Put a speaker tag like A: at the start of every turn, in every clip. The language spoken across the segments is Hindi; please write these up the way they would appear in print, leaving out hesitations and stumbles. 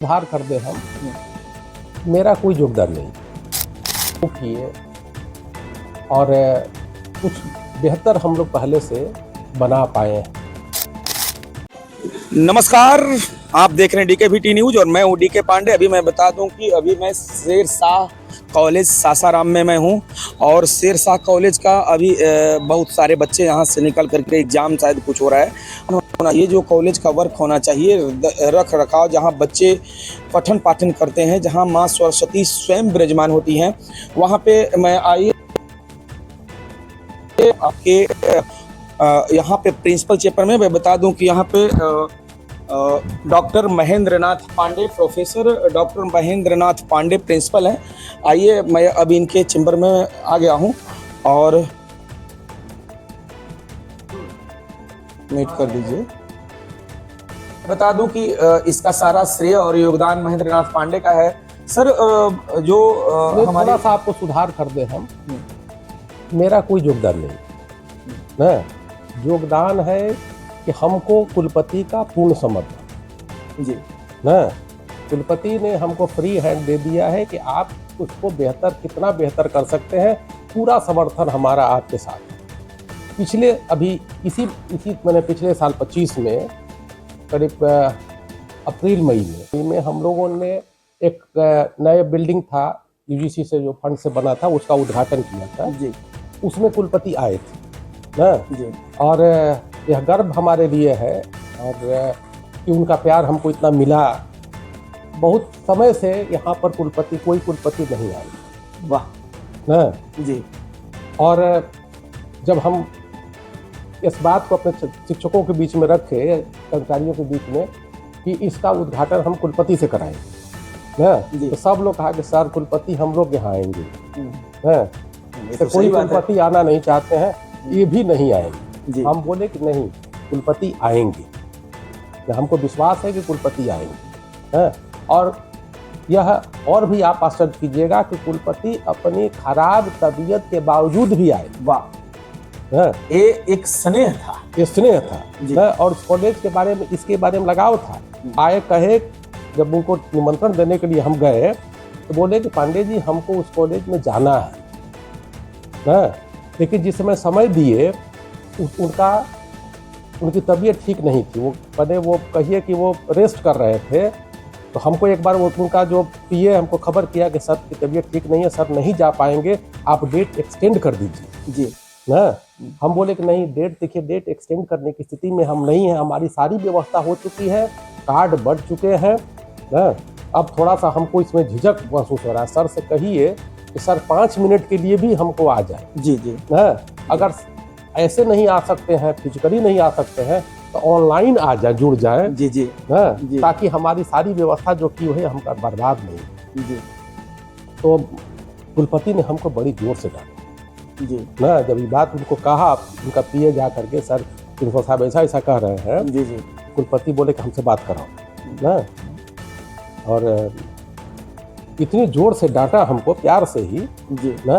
A: सुधार कर दे हम, मेरा कोई योगदान नहीं किए और कुछ बेहतर हम लोग पहले से बना पाए हैं।
B: नमस्कार, आप देख रहे हैं डीकेवीटी न्यूज और मैं हूं डीके पांडे। अभी मैं बता दूं कि अभी मैं शेरशाह कॉलेज सासाराम में मैं हूं और शेरशाह कॉलेज का अभी बहुत सारे बच्चे यहां से निकल करके एग्जाम शायद कुछ हो रहा है। ये जो कॉलेज का वर्क होना चाहिए, रख रखाव, जहां बच्चे पठन पाठन करते हैं, जहां माँ सरस्वती स्वयं विराजमान होती हैं, वहां पे मैं आइए आपके यहाँ पे प्रिंसिपल चेम्बर में मैं बता दूं कि यहाँ पे doctor Mahendra Nath Pandey, professor doctor Mahendra Nath Pandey principal हैं। आइए, मैं अभी इनके चेम्बर में आ गया हूँ और मीट कर दीजिए। बता दूं कि इसका सारा श्रेय और योगदान महेंद्र नाथ पांडे का है। सर, जो हमारे
A: थोड़ा सा आपको सुधार कर दे हम, मेरा कोई योगदान नहीं ना। योगदान है कि हमको कुलपति का पूर्ण समर्थन
B: जी
A: ना, कुलपति ने हमको फ्री हैंड दे दिया है कि आप उसको बेहतर, कितना बेहतर कर सकते हैं, पूरा समर्थन हमारा आपके साथ है। पिछले अभी इसी मैंने पिछले साल 25 में करीब अप्रैल मई में हम लोगों ने एक नया बिल्डिंग था, यूजीसी से जो फंड से बना था, उसका उद्घाटन किया था
B: जी।
A: उसमें कुलपति आए थे ना जी। और यह गर्व हमारे लिए है और कि उनका प्यार हमको इतना मिला। बहुत समय से यहाँ पर कोई कुलपति नहीं आए।
B: वाह
A: ना
B: जी।
A: और जब हम इस बात को अपने शिक्षकों के बीच में रखे, कर्मचारियों के बीच में, कि इसका उद्घाटन हम कुलपति से कराएं ना, तो सब लोग कहा कि सर कुलपति हम लोग यहाँ आएंगे ना, तो कोई कुलपति आना नहीं चाहते हैं, ये भी नहीं आएंगे। हम बोले कि नहीं, कुलपति आएंगे, हमको विश्वास है कि कुलपति आएंगे है। और यह और भी आप आश्चर्य कीजिएगा कि कुलपति अपनी खराब तबीयत के बावजूद भी आए।
B: वाह, ये एक स्नेह था,
A: ये स्नेह था और कॉलेज के बारे में, इसके बारे में लगाव था। आए, कहे, जब उनको निमंत्रण देने के लिए हम गए तो बोले कि पांडे जी हमको उस कॉलेज में जाना है ना, लेकिन जिस समय दिए उनकी तबीयत ठीक नहीं थी। वो कहिए कि वो रेस्ट कर रहे थे। तो हमको एक बार उनका जो पीए हमको खबर किया कि सर की तबीयत ठीक नहीं है, सर नहीं जा पाएंगे, आप डेट एक्सटेंड कर दीजिए
B: जी
A: ना। हम बोले कि नहीं, देखिए डेट एक्सटेंड करने की स्थिति में हम नहीं हैं, हमारी सारी व्यवस्था हो चुकी है, कार्ड बढ़ चुके हैं ना। अब थोड़ा सा हमको इसमें झिझक महसूस हो रहा है। सर से कहिए कि सर 5 मिनट के लिए भी हमको आ जाए
B: जी जी
A: ना। अगर ऐसे नहीं आ सकते हैं, फिजिकली नहीं आ सकते हैं, तो ऑनलाइन आ जाए, जुड़ जाए
B: जी जी
A: ना, ताकि हमारी सारी व्यवस्था जो की हुई हमका बर्बाद नहीं जी। तो कुलपति ने हमको बड़ी जोर से डांटा जी ना। जब ये बात उनको कहा, उनका पीए जा करके, सर प्रिंसिपल साहब ऐसा कह रहे हैं जी जी, कुलपति बोले कि हमसे बात कराओ ना। और इतनी जोर से डांटा हमको, प्यार से ही जी ना,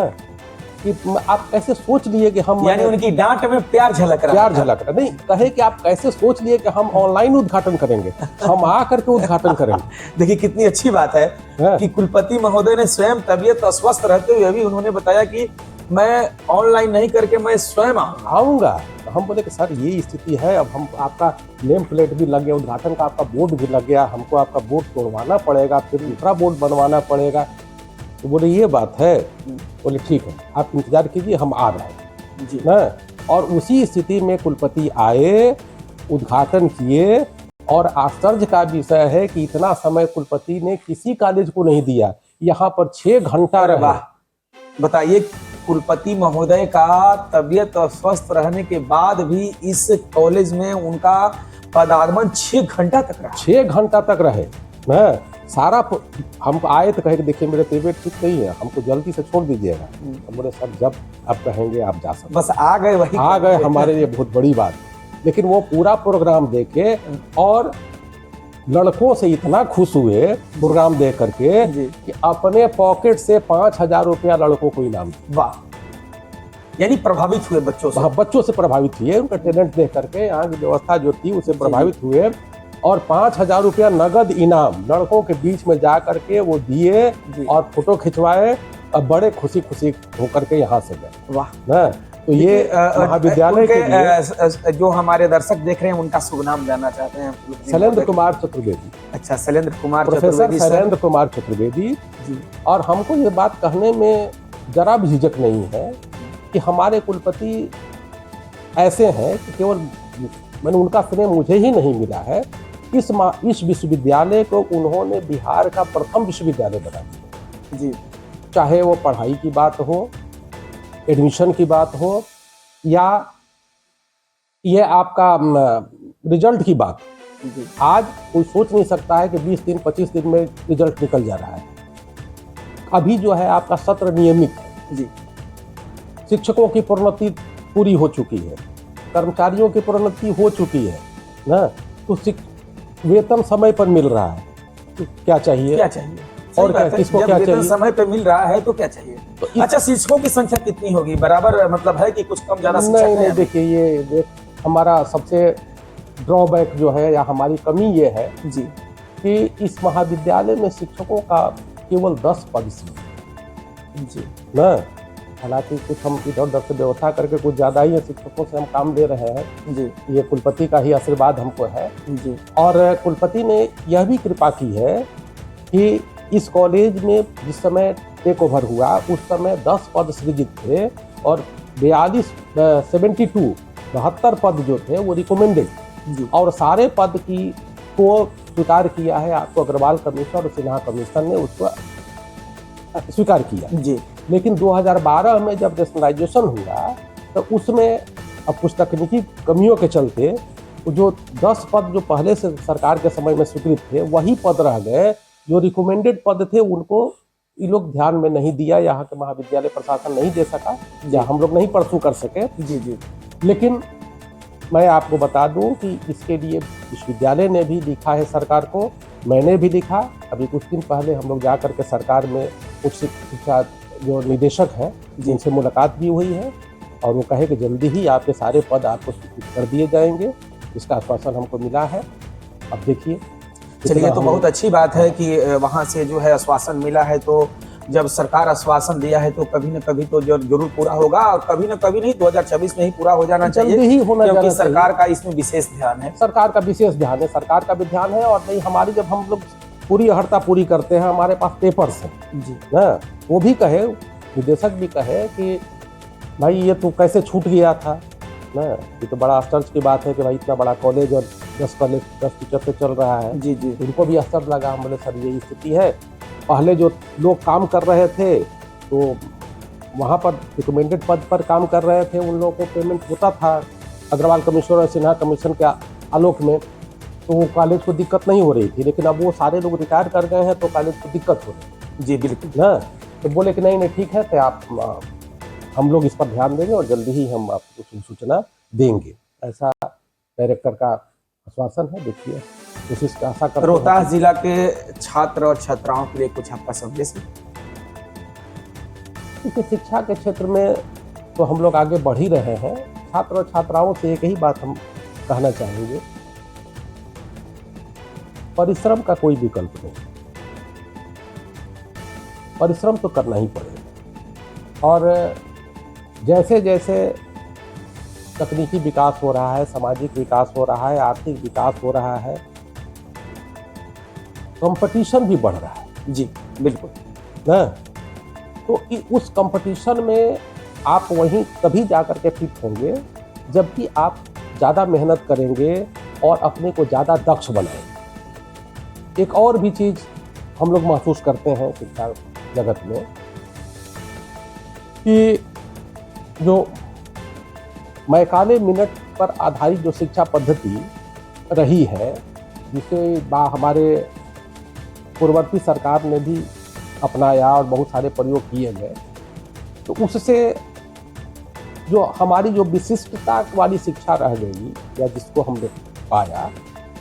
A: कि आप कैसे सोच लिए कि हम,
B: यानी उनकी डांट में प्यार झलक रहा
A: नहीं, कहे कि आप कैसे सोच लिए कि हम ऑनलाइन उद्घाटन करेंगे, हम आ करके उद्घाटन करेंगे।
B: देखिए कितनी अच्छी बात है कि कुलपति महोदय ने स्वयं तबीयत अस्वस्थ रहते हुए भी उन्होंने बताया कि मैं ऑनलाइन नहीं करके मैं स्वयं
A: आऊंगा। तो हम बोले कि सर ये स्थिति है, अब हम, आपका नेम प्लेट भी लग गया, उद्घाटन का आपका बोर्ड भी लग गया, हमको आपका बोर्ड तोड़वाना पड़ेगा, फिर दूसरा बोर्ड बनवाना पड़ेगा। तो बोले ये बात है। बोले ठीक है, आप इंतजार कीजिए, हम आ रहे हैं जी ना। और उसी स्थिति में कुलपति आए, उद्घाटन किए, और आश्चर्य का विषय है कि इतना समय कुलपति ने किसी कॉलेज को नहीं दिया। यहाँ पर 6 घंटा रहा।
B: बताइए, कुलपति महोदय का तबीयत अस्वस्थ रहने के बाद भी इस कॉलेज में उनका पदागमन 6 घंटा तक रहा।
A: 6 घंटा तक रहे ना। सारा हम आए तो कहे कि देखिए मेरे तबीयत ठीक नहीं है, हमको जल्दी से छोड़ दीजिएगा। हम बोले सर जब आप कहेंगे आप जा सकते।
B: बस आ गए, वही
A: आ गए, हमारे लिए बहुत बड़ी बात। लेकिन वो पूरा प्रोग्राम देखे और लड़कों से इतना खुश हुए प्रोग्राम देख करके कि अपने पॉकेट से 5,000 रुपया लड़कों को इनाम दिया।
B: वाह, यानी प्रभावित हुए बच्चों से।
A: बच्चों से प्रभावित हुए, उनका टैलेंट देख करके, यहाँ की व्यवस्था जो थी उससे प्रभावित हुए और 5,000 रुपया नगद इनाम लड़कों के बीच में जा करके वो दिए और फोटो खिंचवाए और बड़े खुशी खुशी होकर के यहाँ से गए।
B: वाह।
A: ना तो ये महाविद्यालय के लिए
B: जो हमारे दर्शक देख रहे हैं उनका शुभ नाम जानना चाहते हैं।
A: शैलेंद्र कुमार चतुर्वेदी।
B: अच्छा, शैलेंद्र कुमार
A: प्रोफेसर
B: चतुर्वेदी सर।
A: शैलेंद्र कुमार चतुर्वेदी
B: जी।
A: और हमको ये बात कहने में जरा भी झिझक नहीं है कि हमारे कुलपति ऐसे हैं कि केवल मैंने उनका श्रेय मुझे ही नहीं मिला है, इस विश्वविद्यालय को उन्होंने बिहार का प्रथम विश्वविद्यालय बना दिया
B: जी।
A: चाहे वो पढ़ाई की बात हो, एडमिशन की बात हो, या ये आपका रिजल्ट की बात।
B: जी।
A: आज कोई सोच नहीं सकता है कि 20 दिन 25 दिन में रिजल्ट निकल जा रहा है। अभी जो है आपका सत्र नियमित है
B: जी।
A: शिक्षकों की प्रोन्नति पूरी हो चुकी है, कर्मचारियों की प्रोन्नति हो चुकी है ना, तो वेतन समय पर मिल रहा है, तो क्या चाहिए?
B: क्या चाहिए?
A: और क्या, किसको क्या चाहिए?
B: समय पे मिल रहा है तो क्या चाहिए? तो अच्छा, शिक्षकों की संख्या कितनी होगी? बराबर मतलब है कि कुछ कम ज्यादा?
A: नहीं, देखिए ये हमारा सबसे ड्रॉबैक जो है या हमारी कमी ये है
B: जी
A: कि इस महाविद्यालय में शिक्षकों का केवल 10 पद
B: जी
A: ना। हालांकि कुछ हम इधर उधर से व्यवस्था करके कुछ ज़्यादा ही शिक्षकों से हम काम ले रहे हैं
B: जी।
A: ये कुलपति का ही आशीर्वाद हमको है
B: जी।
A: और कुलपति ने यह भी कृपा की है कि इस कॉलेज में जिस समय टेक ओवर हुआ उस समय 10 पद सृजित थे और 72 पद जो थे वो रिकमेंडेड और सारे पद को स्वीकार किया है। आपको अग्रवाल कमीशन और सिन्हा कमीशन ने उसको स्वीकार किया
B: जी।
A: लेकिन 2012 में जब नेशनलाइजेशन हुआ तो उसमें अब कुछ तकनीकी कमियों के चलते जो 10 पद जो पहले से सरकार के समय में स्वीकृत थे वही पद रह गए। जो रिकमेंडेड पद थे उनको ये लोग ध्यान में नहीं दिया, यहाँ के महाविद्यालय प्रशासन नहीं दे सका या हम लोग नहीं परसू कर सके।
B: जी जी।
A: लेकिन मैं आपको बता दूं कि इसके लिए विश्वविद्यालय ने भी लिखा है सरकार को, मैंने भी लिखा। अभी कुछ दिन पहले हम लोग जा करके सरकार में उच्च शिक्षा जो निदेशक हैं जिनसे मुलाकात भी हुई है और वो कहे कि जल्दी ही आपके सारे पद आपको स्वीकृत कर दिए जाएंगे, इसका आश्वासन हमको मिला है। अब देखिए,
B: चलिए, तो बहुत अच्छी बात है कि वहाँ से जो है आश्वासन मिला है। तो जब सरकार आश्वासन दिया है तो कभी न कभी तो जरूर पूरा होगा और कभी न कभी नहीं 2026 में ही पूरा हो जाना चाहिए,
A: जल्दी ही होना
B: क्योंकि
A: चाहिए।
B: सरकार का इसमें विशेष ध्यान है।
A: सरकार का विशेष ध्यान है, सरकार का भी ध्यान है। और नहीं, हमारी जब हम लोग पूरी अहर्ता पूरी करते हैं, हमारे पास पेपर्स हैं
B: जी
A: ना, वो भी कहे, निदेशक भी कहे कि भाई ये तो कैसे छूट गया था ना। ये तो बड़ा आश्चर्य की बात है कि भाई इतना बड़ा कॉलेज और 10 टीचर से चल रहा है।
B: जी जी।
A: उनको भी आश्चर्य लगा। हम बोले सर यही स्थिति है, पहले जो लोग काम कर रहे थे तो वहाँ पर रिकमेंडेड पद पर काम कर रहे थे, उन लोगों को पेमेंट होता था अग्रवाल कमीशन और सिन्हा कमीशन के आलोक में, तो वो कॉलेज को दिक्कत नहीं हो रही थी। लेकिन अब वो सारे लोग रिटायर कर गए हैं तो कॉलेज को दिक्कत हो रही है।
B: जी बिल्कुल
A: ना, तो बोले कि नहीं ठीक है, तो आप हम लोग इस पर ध्यान देंगे और जल्दी ही हम आपको कुछ सूचना देंगे, ऐसा डायरेक्टर का आश्वासन है। देखिए, कोशिश का आशा करते हैं।
B: रोहतास जिला के छात्र और छात्राओं के लिए कुछ आपका संदेश है?
A: क्योंकि शिक्षा के क्षेत्र में तो हम लोग आगे बढ़ ही रहे हैं। छात्र और छात्राओं से एक ही बात हम कहना चाहेंगे, परिश्रम का कोई विकल्प नहीं, परिश्रम तो करना ही पड़ेगा। और जैसे जैसे तकनीकी विकास हो रहा है, सामाजिक विकास हो रहा है, आर्थिक विकास हो रहा है, कंपटीशन भी बढ़ रहा है।
B: जी बिल्कुल
A: ना, तो उस कंपटीशन में आप वहीं तभी जाकर के फिट होंगे जबकि आप ज़्यादा मेहनत करेंगे और अपने को ज़्यादा दक्ष बनाएंगे। एक और भी चीज़ हम लोग महसूस करते हैं शिक्षा जगत में कि जो मैकाले मिनट पर आधारित जो शिक्षा पद्धति रही है, जिसे हमारे पूर्ववर्ती सरकार ने भी अपनाया और बहुत सारे प्रयोग किए गए, तो उससे जो हमारी जो विशिष्टता वाली शिक्षा रह गई या जिसको हमने पाया,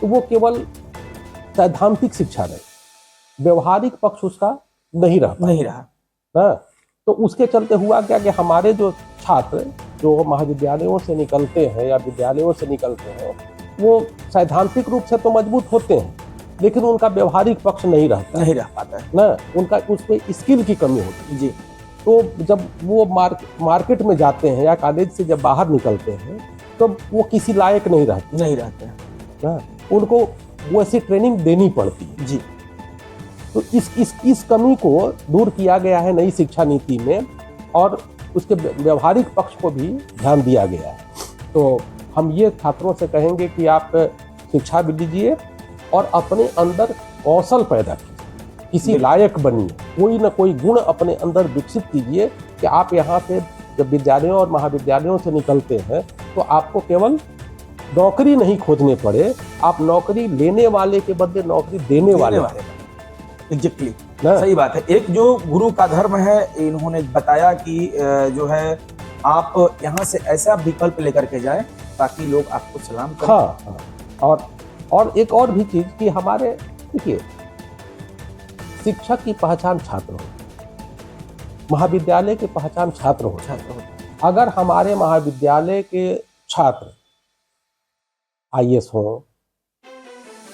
A: तो वो केवल सैद्धांतिक शिक्षा रही, व्यवहारिक पक्ष उसका नहीं रहा ना। तो उसके चलते हुआ क्या कि हमारे जो छात्र जो महाविद्यालयों से निकलते हैं या विद्यालयों से निकलते हैं, वो सैद्धांतिक रूप से तो मजबूत होते हैं, लेकिन उनका व्यवहारिक पक्ष नहीं रहता,
B: नहीं रह पाता है।
A: ना, उनका उसमें स्किल की कमी होती है।
B: जी
A: तो जब वो मार्केट में जाते हैं या कॉलेज से जब बाहर निकलते हैं तो वो किसी लायक नहीं रहते,
B: नहीं रहते हैं।
A: ना, उनको वैसी ट्रेनिंग देनी पड़ती है।
B: जी
A: तो इस कमी को दूर किया गया है नई शिक्षा नीति में, और उसके व्यवहारिक पक्ष को भी ध्यान दिया गया है। तो हम ये छात्रों से कहेंगे कि आप शिक्षा भी लीजिए और अपने अंदर कौशल पैदा कीजिए, किसी लायक बनिए, कोई ना कोई गुण अपने अंदर विकसित कीजिए कि आप यहाँ से जब विद्यालयों और महाविद्यालयों से निकलते हैं तो आपको केवल नौकरी नहीं खोजने पड़े, आप नौकरी लेने वाले के बदले नौकरी देने वाले
B: एग्जैक्टली
A: ना?
B: सही बात है। एक जो गुरु का धर्म है, इन्होंने बताया कि जो है आप यहाँ से ऐसा विकल्प लेकर के जाएं ताकि लोग आपको सलाम करें।
A: हाँ, हाँ। और एक और भी चीज कि हमारे, देखिए, शिक्षक की पहचान छात्र हो, महाविद्यालय की पहचान छात्र हो। अगर हमारे महाविद्यालय के छात्र IAS हो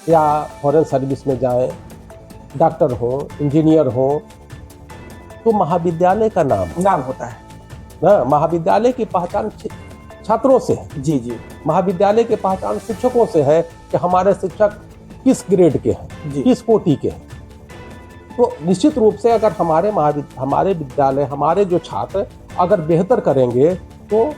A: या फॉरेन सर्विस में जाएं, डॉक्टर हो, इंजीनियर हो, तो महाविद्यालय का नाम
B: होता है
A: ना, महाविद्यालय की पहचान छात्रों से है।
B: जी जी
A: महाविद्यालय की पहचान शिक्षकों से है कि हमारे शिक्षक किस ग्रेड के हैं, किस कोटि के हैं। तो निश्चित रूप से अगर हमारे विद्यालय, हमारे जो छात्र अगर बेहतर करेंगे तो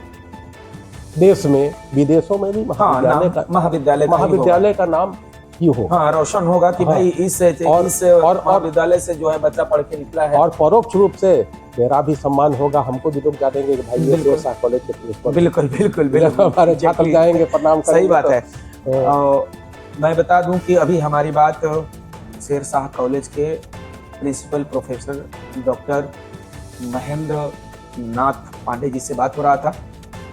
A: देश में, विदेशों में भी महाविद्यालय का नाम ही होगा।
B: हाँ, रोशन होगा कि भाई इस महाविद्यालय से जो है बच्चा पढ़ के निकला है।
A: और परोक्ष रूप से मेरा भी सम्मान होगा, हमको भी लोग जानेंगे कि भाई ये शेरशाह कॉलेज के प्रिंसिपल।
B: बिल्कुल बिल्कुल बिल्कुल
A: हमारे छात्र जाएंगे, प्रणाम करेंगे।
B: सही बात है। मैं बता दूं कि अभी हमारी बात शेरशाह कॉलेज के principal professor doctor Mahendra Nath Pandey ji से बात हो रहा था।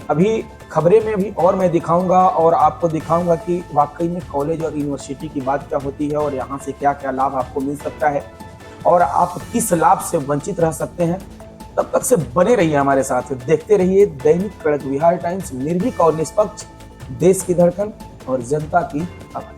B: अभी खबरें में भी और मैं दिखाऊंगा और आपको दिखाऊंगा कि वाकई में कॉलेज और यूनिवर्सिटी की बात क्या होती है और यहाँ से क्या क्या लाभ आपको मिल सकता है और आप किस लाभ से वंचित रह सकते हैं। तब तक से बने रहिए हमारे साथ, देखते रहिए दैनिक कड़क बिहार टाइम्स, निर्भीक और निष्पक्ष, देश की धड़कन और जनता की आवाज।